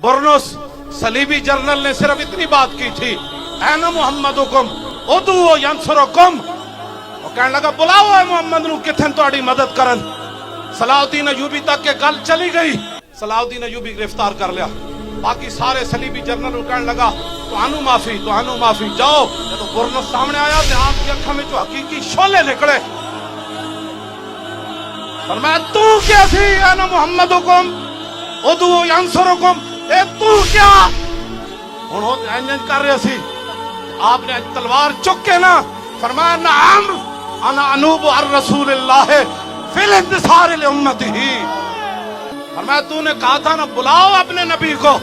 Burns सलीबी journal ने सिर्फ इतनी बात की थी, ऐना मुहम्मदुकुम उदू यंसुरुकुम। वो कहने लगा बुलाओ है मुहम्मद नू किथन तुम्हारी मदद करन। सलाउद्दीन अयूबी तक के गल चली गई, सलाउद्दीन अयूबी गिरफ्तार कर लिया। बाकी सारे सलीबी जर्नल कहने लगा तुहानू माफी जाओ। जब बुरनुस सामने आया तो आपकी अखा में जो हकीकी शोले निकले। फरमाया तू क्या सी ऐना मुहम्मदुकुम उदू यंसुरुकुम, ए तू क्या हुण हो इंजन कर रहे सी। आपने तलवार चुक के ना फरमाया नाम अना अनूबु अर रसूलिल्लाह फिल इंतिसार li उम्मतिही। फरमाया तूने कहा था ना बुलाओ अपने नबी को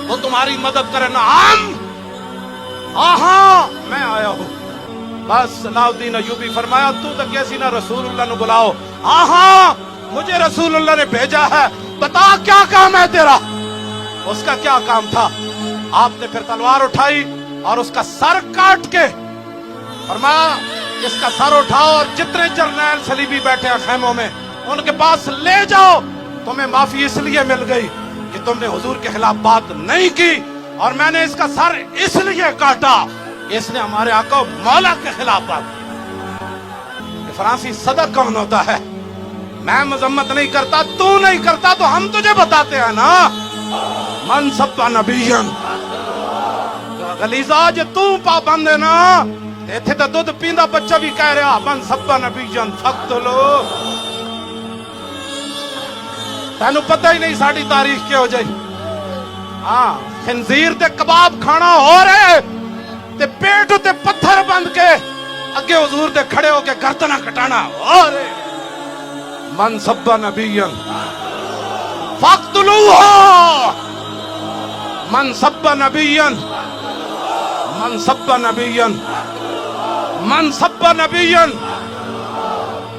वो तुम्हारी मदद करे। नाम आहा मैं आया हूं। बस सलाउद्दीन अयूबी फरमाया तू तो कैसी ना रसूलुल्लाह ने बुलाओ। आहा मुझे रसूलुल्लाह ने भेजा है, बता क्या काम है तेरा। उसका क्या काम था? आपने फिर तलवार उठाई और उसका सर काट के फरमाया इसका सर उठाओ और जितने जर्नैल सलीबी बैठे हैं खैमों में उनके पास ले जाओ। तुम्हें माफी इसलिए मिल गई कि तुमने हुजूर के खिलाफ बात नहीं की, और मैंने इसका सर इसलिए काटा इसने हमारे आका मौला के खिलाफ बात की। फ्रांसी सदर कौन होता है? मैं मजम्मत नहीं करता, तू नहीं करता तो हम तुझे बताते हैं ना। मन सब्बा नबीयन गलीजा जे तू पाबंद है ना, इथे तो दूध पींदा बच्चा भी कह रहा मन सब्बा नबीयन फक्तलो। तेनू पता ही नहीं साड़ी तारीख के हो जाए। हाँ खंजीर ते कबाब खाना हो रहे ते पेट ते पत्थर बंद के अगे हुजूर दे खड़े होके गर्दना कटाना हो रहे। मन सब्बा नबीयन फक्तलूहा मन सब्बा नबीयन मन सब्बा नबीयन मन सब्बा नबीयन